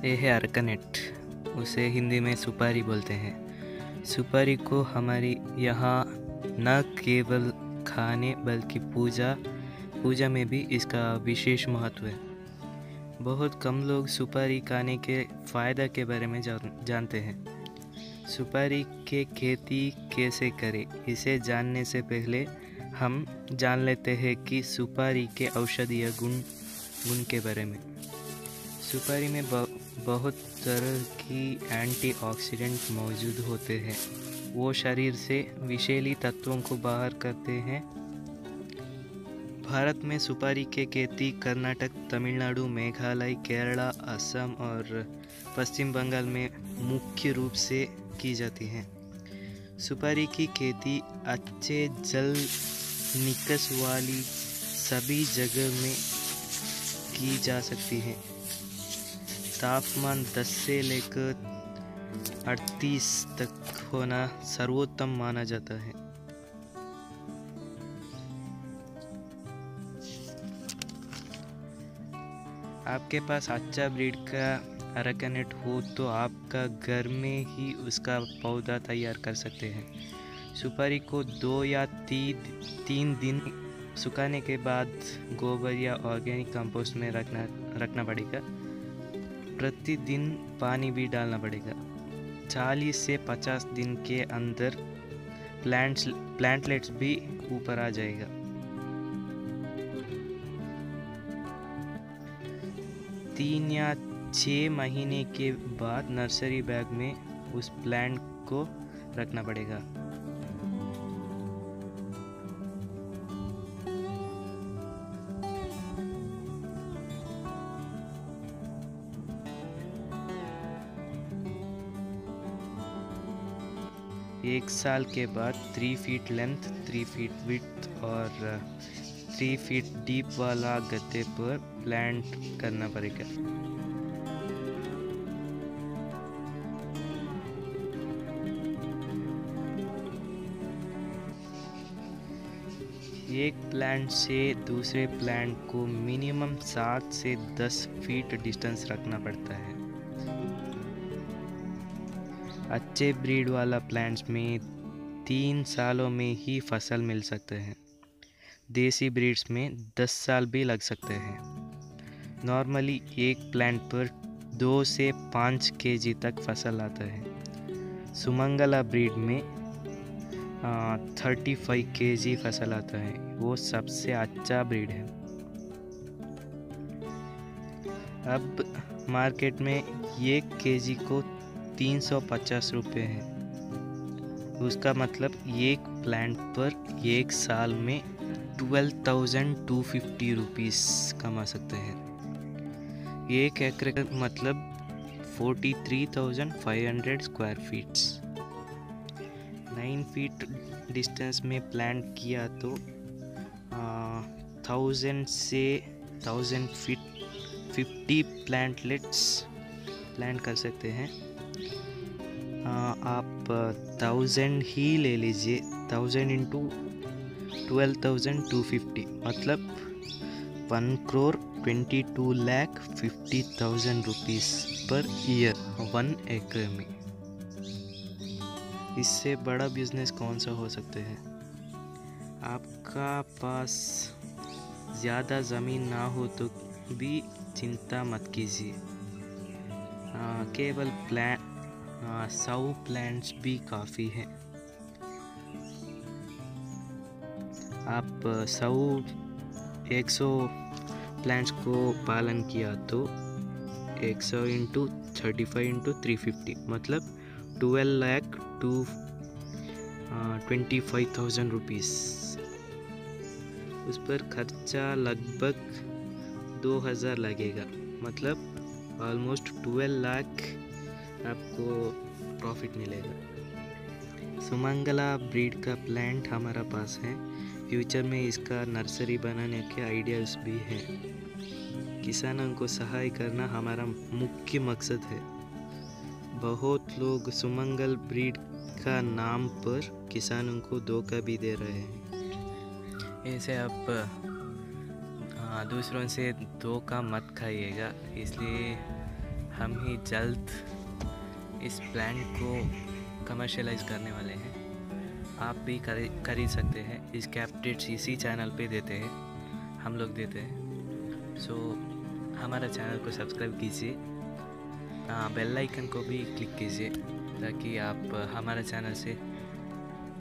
ये है अरकनेट, उसे हिंदी में सुपारी बोलते हैं। सुपारी को हमारी यहाँ न केवल खाने बल्कि पूजा में भी इसका विशेष महत्व है। बहुत कम लोग सुपारी खाने के फ़ायदा के बारे में जानते हैं। सुपारी के खेती कैसे करें, इसे जानने से पहले हम जान लेते हैं कि सुपारी के औषधीय गुण के बारे में। सुपारी में बहुत तरह की एंटीऑक्सीडेंट मौजूद होते हैं। वो शरीर से विषैली तत्वों को बाहर करते हैं। भारत में सुपारी के खेती कर्नाटक, तमिलनाडु, मेघालय, केरला, असम और पश्चिम बंगाल में मुख्य रूप से की जाती है। सुपारी की खेती अच्छे जल निकास वाली सभी जगह में की जा सकती है। तापमान 10 से लेकर 38 तक होना सर्वोत्तम माना जाता है। आपके पास अच्छा ब्रीड का अरकनेट हो तो आपका घर में ही उसका पौधा तैयार कर सकते हैं। सुपारी को 2 या 3 दिन सुखाने के बाद गोबर या ऑर्गेनिक कंपोस्ट में रखना पड़ेगा। प्रतिदिन पानी भी डालना पड़ेगा। 40 से 50 दिन के अंदर प्लांटलेट्स भी ऊपर आ जाएगा। 3 या 6 महीने के बाद नर्सरी बैग में उस प्लांट को रखना पड़ेगा। एक साल के बाद 3 फीट लेंथ, 3 फीट विड्थ और 3 फीट डीप वाला गद्दे पर प्लांट करना पड़ेगा। एक प्लांट से दूसरे प्लांट को मिनिमम 7 से 10 फीट डिस्टेंस रखना पड़ता है। अच्छे ब्रीड वाला प्लांट्स में 3 सालों में ही फसल मिल सकते हैं। देसी ब्रीड्स में 10 साल भी लग सकते हैं। नॉर्मली एक प्लांट पर 2 से 5 केजी तक फसल आता है। सुमंगला ब्रीड में 35 केजी फसल आता है। वो सबसे अच्छा ब्रीड है। अब मार्केट में 1 केजी को 350 रुपये है। उसका मतलब एक प्लांट पर एक साल में 12,250 रुपीज़ कमा सकते हैं। एक एकड़ का मतलब 43,500 स्क्वायर फीट्स। 9 फीट डिस्टेंस में प्लांट किया तो 1000 से 1050 प्लांटलेट्स प्लांट कर सकते हैं। आप 1000 ही ले लीजिए। 1000 इंटू 12,250 मतलब 1,22,50,000 रुपीज़ पर ईयर 1 एकड़ में। इससे बड़ा बिजनेस कौन सा हो सकता है। आपका पास ज़्यादा ज़मीन ना हो तो भी चिंता मत कीजिए। केवल 100 प्लांट्स भी काफ़ी है। आप 100 प्लांट्स को पालन किया तो 100 इंटू 35 इंटू 350 मतलब 12,25,000 रुपीज़। उस पर खर्चा लगभग 2000 लगेगा, मतलब ऑलमोस्ट 12 लाख आपको प्रॉफिट मिलेगा। सुमंगला ब्रीड का प्लांट हमारा पास है। फ्यूचर में इसका नर्सरी बनाने के आइडियाज़ भी हैं। किसानों को सहाय करना हमारा मुख्य मकसद है। बहुत लोग सुमंगल ब्रीड का नाम पर किसानों को धोखा भी दे रहे हैं। ऐसे आप दूसरों से धोखा मत खाइएगा। इसलिए हम ही जल्द इस प्लांट को कमर्शियलाइज़ करने वाले हैं। आप भी खरीद सकते हैं। इसके अपडेट्स इसी चैनल पे देते हैं, हम लोग देते हैं। सो हमारा चैनल को सब्सक्राइब कीजिए, बेल आइकन को भी क्लिक कीजिए ताकि आप हमारा चैनल से